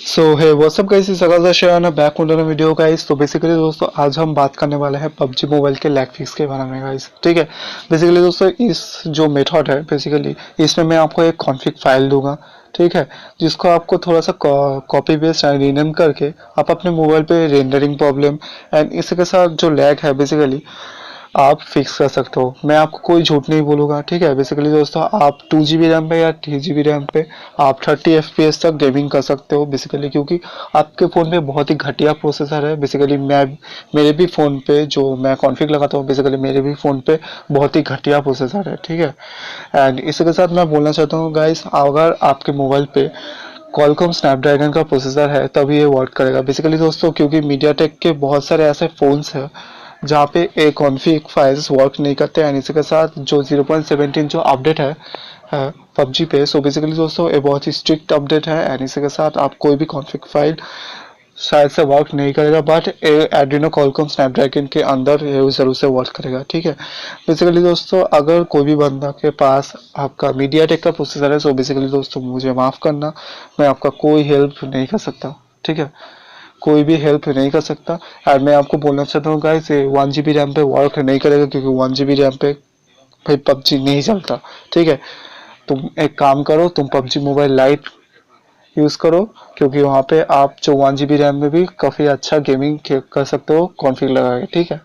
सो हे WhatsApp guys, इस अगला share back on video guys. तो बेसिकली दोस्तों आज हम बात करने वाले हैं पबजी मोबाइल के लैग फिक्स के बारे में गाइस। ठीक है, बेसिकली दोस्तों इस जो मेथड है बेसिकली इसमें मैं आपको एक कॉन्फ़िग फाइल दूंगा। ठीक है, जिसको आपको थोड़ा सा कॉपी पेस्ट एंड रीनेम करके आप अपने मोबाइल पे रेंडरिंग प्रॉब्लम एंड इसके साथ जो लैग है बेसिकली आप फिक्स कर सकते हो। मैं आपको कोई झूठ नहीं बोलूँगा। ठीक है, बेसिकली दोस्तों आप 2 GB रैम पे या 3 GB रैम पे आप 30 FPS तक गेमिंग कर सकते हो बेसिकली, क्योंकि आपके फ़ोन में बहुत ही घटिया प्रोसेसर है। बेसिकली मैं मेरे भी फ़ोन पे जो मैं कॉन्फ़िग लगाता हूँ बेसिकली मेरे भी फ़ोन पे बहुत ही घटिया प्रोसेसर है। ठीक है, एंड इसके साथ मैं बोलना चाहता हूँ गाइस, अगर आपके मोबाइल पे कॉलकॉम स्नैपड्रैगन का प्रोसेसर है तभी ये वर्क करेगा बेसिकली दोस्तों, क्योंकि मीडियाटेक के बहुत सारे ऐसे फ़ोन्स हैं जहाँ पे ए कॉन्फ़िग फाइल्स वर्क नहीं करते हैं। इसी के साथ जो 0.17 जो अपडेट है पबजी पे, सो बेसिकली दोस्तों ये बहुत ही स्ट्रिक्ट अपडेट है एंड इसी के साथ आप कोई भी कॉन्फ़िग फाइल शायद से वर्क नहीं करेगा, बट एड्रीनो कॉलकॉम स्नैपड्रैगन के अंदर ये जरूर से वर्क करेगा। ठीक है, बेसिकली दोस्तों अगर कोई भी बंदा के पास आपका मीडियाटेक का प्रोसेसर है, सो बेसिकली दोस्तों मुझे माफ़ करना, मैं आपका कोई हेल्प नहीं कर सकता। ठीक है, कोई भी हेल्प नहीं कर सकता। और मैं आपको बोलना चाहता हूँ गाइस, 1 GB रैम पे वर्क नहीं करेगा, क्योंकि 1 GB रैम पे भाई पबजी नहीं चलता। ठीक है, तुम एक काम करो, तुम पबजी मोबाइल लाइट यूज़ करो, क्योंकि वहाँ पे आप जो 1 GB रैम में भी काफ़ी अच्छा गेमिंग कर सकते हो कॉन्फ़िग लगा के। ठीक है,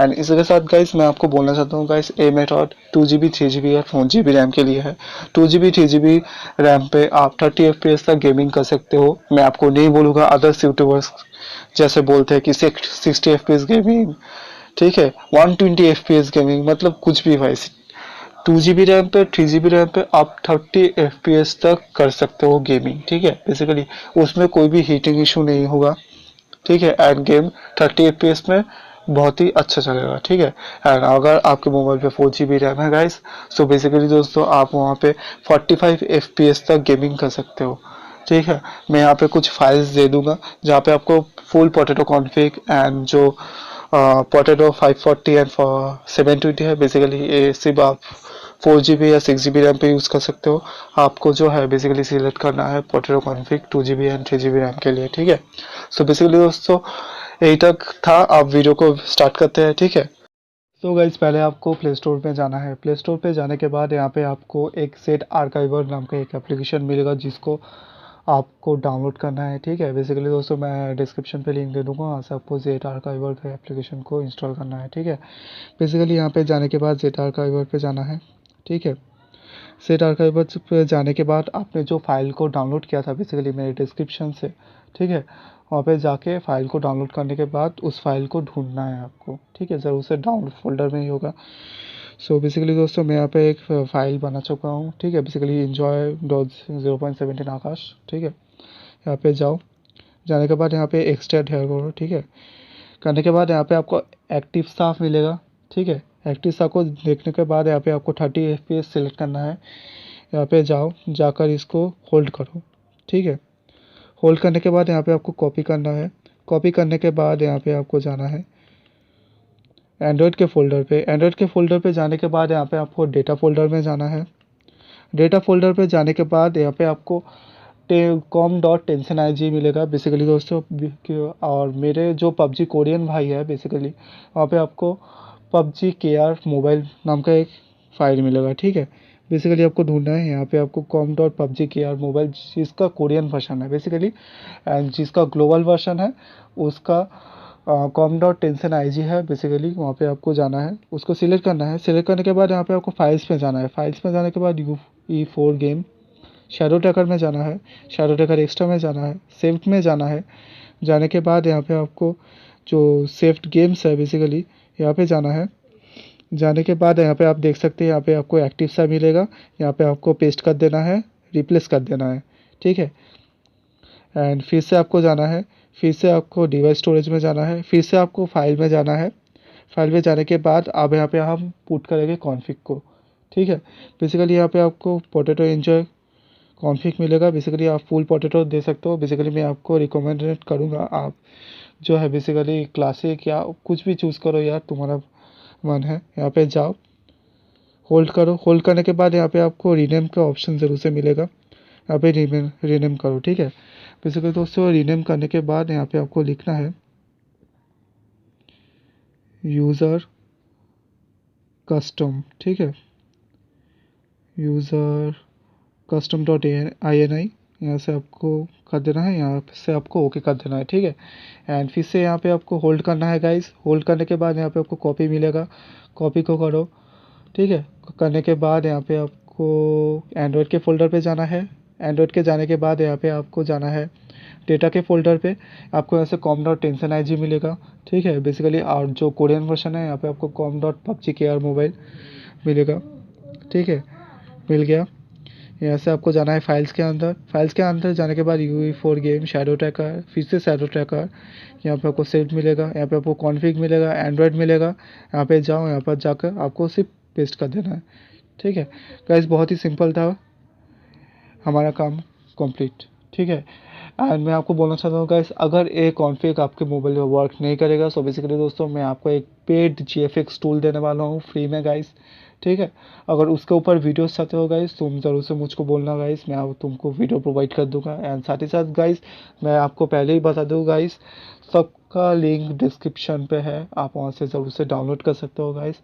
एंड इसके साथ गाइस मैं आपको बोलना चाहता हूँ guys, a method 2 GB 3 GB या 4 GB रैम के लिए है। 2 GB 3 GB रैम पे आप 30 FPS तक गेमिंग कर सकते हो। मैं आपको नहीं बोलूँगा अदर्स यूट्यूबर्स जैसे बोलते हैं कि 60 FPS गेमिंग। ठीक है, 120 FPS गेमिंग, मतलब कुछ भी भाई। 2 GB रैम पे 3 GB रैम पे आप 30 FPS तक कर सकते हो गेमिंग। ठीक है, बेसिकली उसमें कोई भी हीटिंग इशू नहीं होगा। ठीक है, एंड गेम 30 FPS में बहुत ही अच्छा चलेगा। ठीक है, एंड अगर आपके मोबाइल पे 4 GB रैम है गाइस, सो बेसिकली दोस्तों आप वहाँ पे 45 FPS तक गेमिंग कर सकते हो। ठीक है, मैं यहाँ पे कुछ फाइल्स दे दूंगा जहाँ पे आपको फुल पोटैटो कॉन्फ़िग एंड जो पोटैटो 540 एंड 720 है बेसिकली ये सिर्फ आप 4 GB या 6 GB रैम पे यूज़ कर सकते हो। आपको जो है बेसिकली सिलेक्ट करना है potato config 2 GB and 3 GB RAM के लिए। ठीक है, सो बेसिकली दोस्तों यही तक था, आप वीडियो को स्टार्ट करते हैं। ठीक है, तो गाइज पहले आपको प्ले स्टोर पे जाना है। प्ले स्टोर पे जाने के बाद यहाँ पे आपको एक सेट आर्काइवर नाम का एक एप्लीकेशन मिलेगा, जिसको आपको डाउनलोड करना है। ठीक है, बेसिकली दोस्तों मैं डिस्क्रिप्शन पे लिंक दे दूँगा, वहाँ से आपको जेट आर्काइवर के एप्लीकेशन को इंस्टॉल करना है। ठीक है, बेसिकली यहाँ पे जाने के बाद जेट आर्काइवर पे जाना है। ठीक है, सेट आर्काइवर पे जाने के बाद आपने जो फाइल को डाउनलोड किया था बेसिकली मेरे डिस्क्रिप्शन से, ठीक है, वहाँ पे जाके फाइल को डाउनलोड करने के बाद उस फाइल को ढूंढना है आपको। ठीक है, ज़रूर से डाउनलोड फोल्डर में ही होगा। सो बेसिकली दोस्तों मैं यहाँ पे एक फाइल बना चुका हूँ। ठीक है, बेसिकली इन्जॉय डॉट 0.17 आकाश। ठीक है, यहाँ पे जाओ, जाने के बाद यहाँ पे एक्सटेंड हेयर करो। ठीक है, करने के बाद यहाँ पे आपको एक्टिव साफ मिलेगा। ठीक है, एक्टिव साफ को देखने के बाद यहाँ पे आपको 30 FPS सेलेक्ट करना है। यहाँ पे जाओ, जाकर इसको होल्ड करो। ठीक है, होल्ड करने के बाद यहाँ पे आपको कॉपी करना है। कॉपी करने के बाद यहाँ पे आपको जाना है एंड्रॉयड के फोल्डर पे। एंड्रॉयड के फोल्डर पे जाने के बाद यहाँ पे आपको डेटा फोल्डर में जाना है। डेटा फोल्डर पे जाने के बाद यहाँ पे आपको com.tension.ig मिलेगा बेसिकली दोस्तों। और मेरे जो पबजी कोरियन भाई है बेसिकली, वहाँ पे आपको पबजी के आर मोबाइल नाम का एक फ़ाइल मिलेगा। ठीक है, बेसिकली आपको ढूंढना है यहाँ पे आपको com.pubg के आर मोबाइल, जिसका कोरियन वर्जन है बेसिकली, एंड जिसका ग्लोबल वर्जन है उसका com.tension.ig है बेसिकली। वहाँ पे आपको जाना है, उसको सिलेक्ट करना है। सिलेक्ट करने के बाद यहाँ पे आपको फाइल्स में जाना है। फाइल्स में जाने के बाद E4 गेम शैडो ट्रैकर में जाना है, शैडो ट्रैकर एक्स्ट्रा में जाना है, सेव्ड में जाना है। जाने के बाद यहाँ पे आपको जो सेव्ड गेम्स है बेसिकली यहाँ पे जाना है। जाने के बाद यहाँ पे आप देख सकते हैं, यहाँ पे आपको एक्टिव सा मिलेगा, यहाँ पे आपको पेस्ट कर देना है, रिप्लेस कर देना है। ठीक है, एंड फिर से आपको जाना है, फिर से आपको डिवाइस स्टोरेज में जाना है, फिर से आपको फाइल में जाना है। फाइल में जाने के बाद अब यहाँ पे हम पुट करेंगे कॉन्फ़िग को। ठीक है, बेसिकली यहाँ पे आपको पोटैटो एंजॉय कॉन्फ़िग मिलेगा। बेसिकली आप फुल पोटैटो दे सकते हो। बेसिकली मैं आपको रिकमेंडेड करूँगा आप जो है बेसिकली क्लासिक या कुछ भी चूज़ करो यार, तुम्हारा मन है। यहाँ पे जाओ, होल्ड करो। होल्ड करने के बाद यहाँ पे आपको रीनेम का ऑप्शन ज़रूर से मिलेगा, यहाँ पे रीनेम करो। ठीक है, बेसिकली दोस्तों रीनेम करने के बाद यहाँ पे आपको लिखना है यूज़र कस्टम, ठीक है, यूज़र कस्टम डॉट INI यहाँ से आपको कर देना है, यहाँ से आपको ओके कर देना है, ठीक है। एंड फिर से यहाँ पे आपको होल्ड करना है गाइस। होल्ड करने के बाद यहाँ पे आपको कॉपी मिलेगा, कॉपी को करो, ठीक है। करने के बाद यहाँ पे आपको एंड्रॉयड के फोल्डर पे जाना है। एंड्रॉयड के जाने के बाद यहाँ पे आपको जाना है डेटा के फोल्डर पे। आपको यहाँ से कॉम डॉट टेंसन IG मिलेगा, ठीक है बेसिकली। और जो कोरियन वर्जन है यहाँ पे आपको com dot PUBG KR mobile मिलेगा, ठीक है, मिल गया। यहाँ से आपको जाना है फाइल्स के अंदर। फाइल्स के अंदर जाने के बाद UE4 गेम, शैडो ट्रैकर, फिर से शैडो ट्रैकर, यहाँ पे आपको सेट मिलेगा, यहाँ पे आपको कॉन्फ़िग मिलेगा, एंड्रॉयड मिलेगा। यहाँ पे जाओ, यहाँ पर जाकर आपको सिर्फ पेस्ट कर देना है, ठीक है गाइस। बहुत ही सिंपल था, हमारा काम कंप्लीट, ठीक है। एंड मैं आपको बोलना चाहता हूँ गाइस, अगर ये कॉन्फ़िग आपके मोबाइल में वर्क नहीं करेगा सो बेसिकली दोस्तों मैं आपको एक पेड GFX टूल देने वाला हूँ फ्री में गाइस, ठीक है। अगर उसके ऊपर वीडियोस चाहते हो गाइस तुम ज़रूर से मुझको बोलना गाइस, मैं तुमको वीडियो प्रोवाइड कर दूंगा। एंड साथ ही साथ गाइस मैं आपको पहले ही बता दूँ गाइस, सबका लिंक डिस्क्रिप्शन पे है, आप वहाँ से ज़रूर से डाउनलोड कर सकते हो गाइस।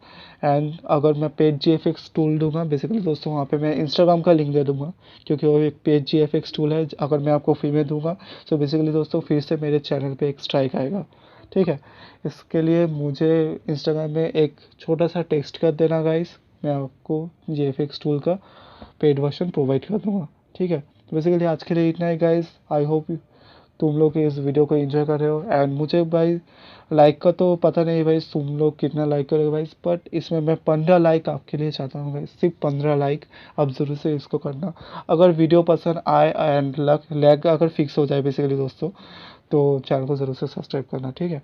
एंड अगर मैं पेड GFX टूल दूंगा बेसिकली दोस्तों वहाँ पे मैं इंस्टाग्राम का लिंक दे दूंगा, क्योंकि वो एक पेड GFX टूल है। अगर मैं आपको फ्री में दूंगा तो बेसिकली दोस्तों फिर से मेरे चैनल पे एक स्ट्राइक आएगा, ठीक है। इसके लिए मुझे इंस्टाग्राम में एक छोटा सा टेक्स्ट कर देना गाइस, मैं आपको GFX टूल का पेड वर्जन प्रोवाइड कर दूंगा, ठीक है। तो बेसिकली आज के लिए इतना ही गाइस। आई होप तुम लोग इस वीडियो को एंजॉय कर रहे हो। एंड मुझे भाई लाइक का तो पता नहीं भाई तुम लोग कितना लाइक करोगे भाई, बट इसमें मैं 15 लाइक आपके लिए चाहता हूँ भाई, सिर्फ 15 लाइक आप ज़रूर से इसको करना। अगर वीडियो पसंद आए एंड लैग अगर फिक्स हो जाए बेसिकली दोस्तों तो चैनल को ज़रूर से सब्सक्राइब करना, ठीक है।